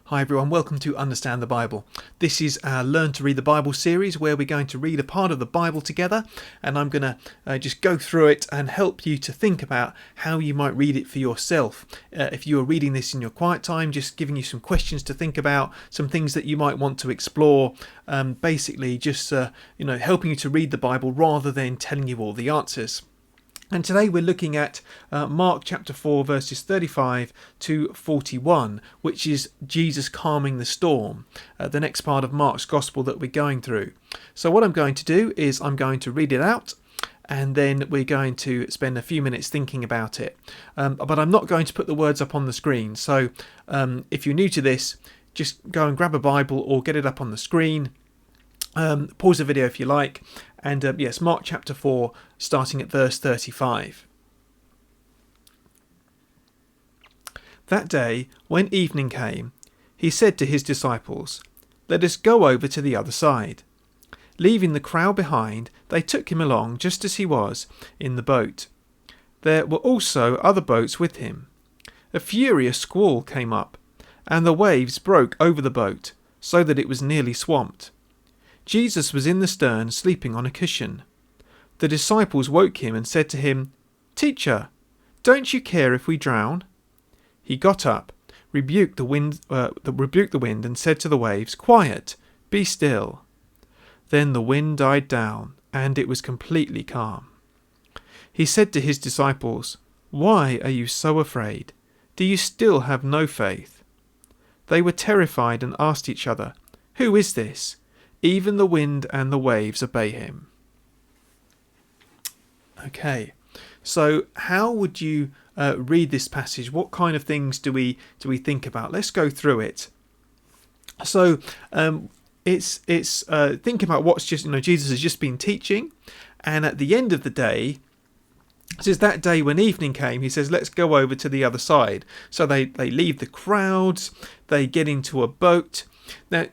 Hi everyone, welcome to Understand the Bible. This is our Learn to Read the Bible series where we're going to read a part of the Bible together, and I'm going to just go through it and help you to think about how you might read it for yourself. If you are reading this in your quiet time, just giving you some questions to think about, some things that you might want to explore, basically just helping you to read the Bible rather than telling you all the answers. And today we're looking at Mark chapter 4 verses 35 to 41, which is Jesus calming the storm, the next part of Mark's gospel that we're going through. So what I'm going to do is I'm going to read it out, and then we're going to spend a few minutes thinking about it. But I'm not going to put the words up on the screen. So if you're new to this, just go and grab a Bible or get it up on the screen. Pause the video if you like. And yes, Mark chapter 4, starting at verse 35. That day, when evening came, he said to his disciples, "Let us go over to the other side." Leaving the crowd behind, they took him along just as he was in the boat. There were also other boats with him. A furious squall came up, and the waves broke over the boat, so that it was nearly swamped. Jesus was in the stern, sleeping on a cushion. The disciples woke him and said to him, "Teacher, don't you care if we drown?" He got up, rebuked the wind, and said to the waves, "Quiet, be still." Then the wind died down, and it was completely calm. He said to his disciples, "Why are you so afraid? Do you still have no faith?" They were terrified and asked each other, "Who is this? Even the wind and the waves obey him." Okay, so how would you read this passage? What kind of things do we think about? Let's go through it. So it's think about what's just Jesus has just been teaching, and at the end of the day, it says that day when evening came, he says, "Let's go over to the other side." So they leave the crowds, they get into a boat. Now,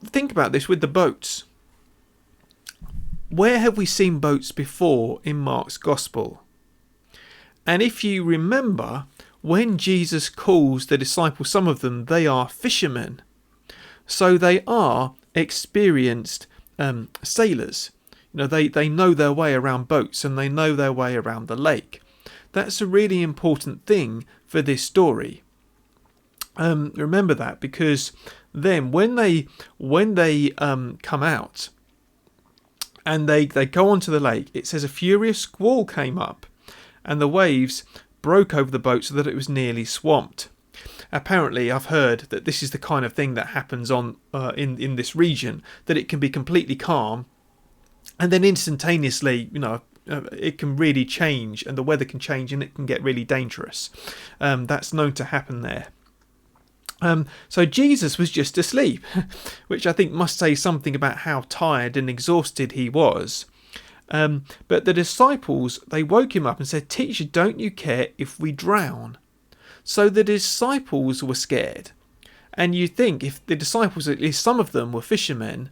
think about this with the boats. Where have we seen boats before in Mark's Gospel? And if you remember, when Jesus calls the disciples, some of them, they are fishermen. So they are experienced sailors. They know their way around boats and they know their way around the lake. That's a really important thing for this story. Remember that, because then when they come out and they go onto the lake, it says a furious squall came up and the waves broke over the boat so that it was nearly swamped. Apparently, I've heard that this is the kind of thing that happens on in this region, that it can be completely calm and then instantaneously, it can really change, and the weather can change and it can get really dangerous. That's known to happen there. So Jesus was just asleep, which I think must say something about how tired and exhausted he was. But the disciples, they woke him up and said, "Teacher, don't you care if we drown?" So the disciples were scared. And you think if the disciples, at least some of them, were fishermen,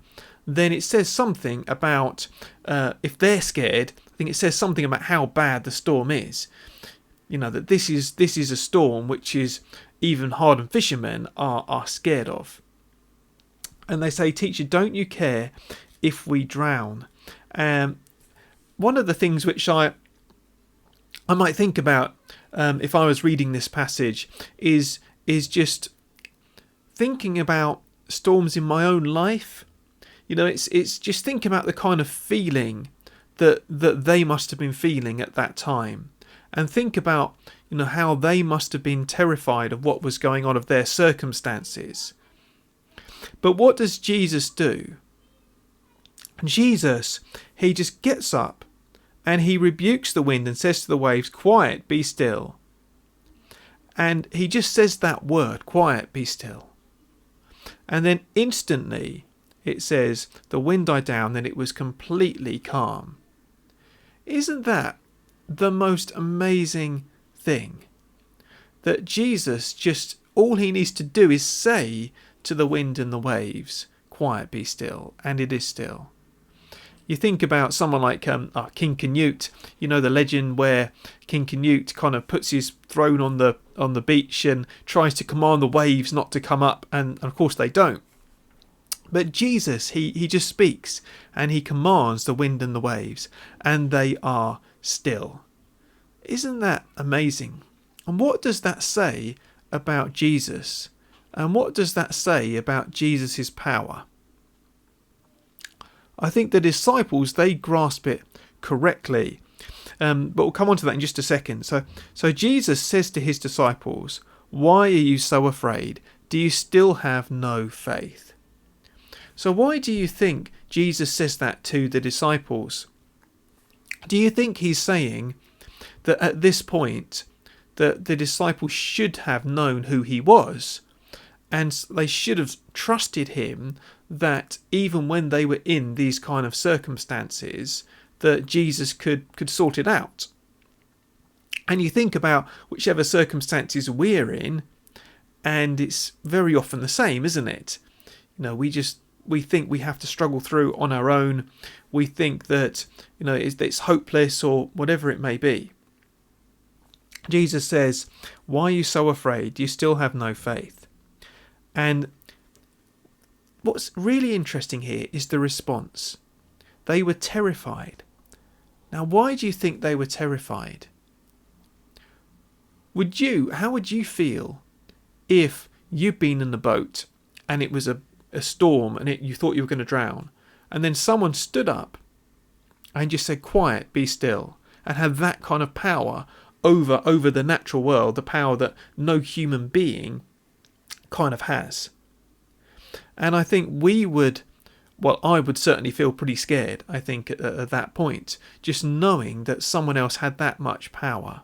then it says something about, if they're scared, I think it says something about how bad the storm is. That this is a storm which is even hardened fishermen are scared of. And they say, "Teacher, don't you care if we drown?" One of the things which I might think about if I was reading this passage is just thinking about storms in my own life. It's just thinking about the kind of feeling that they must have been feeling at that time, and think about how they must have been terrified of what was going on, of their circumstances. But what does Jesus do? Jesus, he just gets up and he rebukes the wind and says to the waves, "Quiet, be still." And he just says that word, "Quiet, be still." And then instantly it says the wind died down and it was completely calm. Isn't that the most amazing thing? That Jesus, just all he needs to do is say to the wind and the waves, "Quiet, be still," and it is still. You think about someone like King Canute, you know, the legend where King Canute kind of puts his throne on the beach and tries to command the waves not to come up, and of course they don't. But Jesus, he just speaks and he commands the wind and the waves, and they are still. Isn't that amazing? And what does that say about Jesus? And what does that say about Jesus' power? I think the disciples, they grasp it correctly. But we'll come on to that in just a second. So Jesus says to his disciples, "Why are you so afraid? Do you still have no faith?" So why do you think Jesus says that to the disciples? Do you think he's saying that at this point that the disciples should have known who he was, and they should have trusted him, that even when they were in these kind of circumstances, that Jesus could sort it out? And you think about whichever circumstances we're in, and it's very often the same, isn't it? You know, we think we have to struggle through on our own. We think that, you know, it's hopeless or whatever it may be. Jesus says, "Why are you so afraid? Do you still have no faith?" And what's really interesting here is the response. They were terrified. Now, why do you think they were terrified? How would you feel if you'd been in the boat and it was a storm and you thought you were going to drown, and then someone stood up and just said, "Quiet, be still," and had that kind of power over the natural world, the power that no human being kind of has? And I think I would certainly feel pretty scared, I think, at that point, just knowing that someone else had that much power.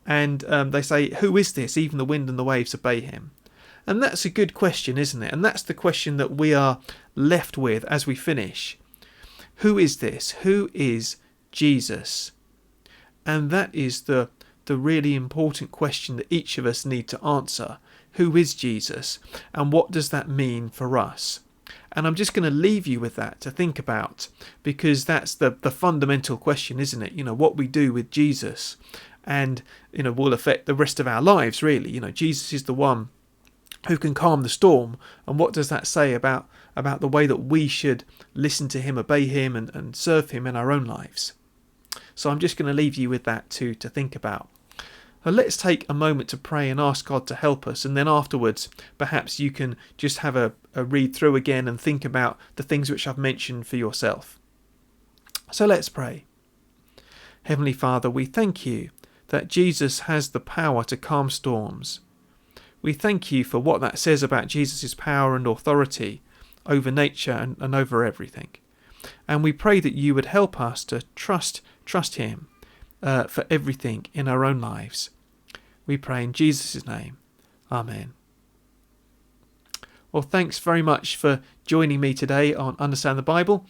And they say, "Who is this? Even the wind and the waves obey him." And that's a good question, isn't it? And that's the question that we are left with as we finish. Who is this? Who is Jesus? And that is the really important question that each of us need to answer. Who is Jesus? And what does that mean for us? And I'm just going to leave you with that to think about, because that's the fundamental question, isn't it? You know, what we do with Jesus, and, you know, will affect the rest of our lives, really. You know, Jesus is the one who can calm the storm. And what does that say about the way that we should listen to him, obey him, and serve him in our own lives? So I'm just going to leave you with that to think about. So let's take a moment to pray and ask God to help us, and then afterwards perhaps you can just have a read through again and think about the things which I've mentioned for yourself. So let's pray. Heavenly Father, we thank you that Jesus has the power to calm storms. We thank you for what that says about Jesus' power and authority over nature and over everything. And we pray that you would help us to trust him for everything in our own lives. We pray in Jesus' name. Amen. Well, thanks very much for joining me today on Understand the Bible.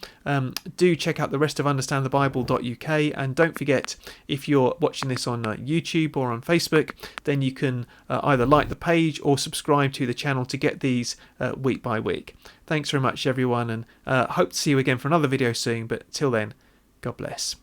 Do check out the rest of understandthebible.uk, and don't forget, if you're watching this on YouTube or on Facebook, then you can either like the page or subscribe to the channel to get these week by week. Thanks very much, everyone, and hope to see you again for another video soon, but till then, God bless.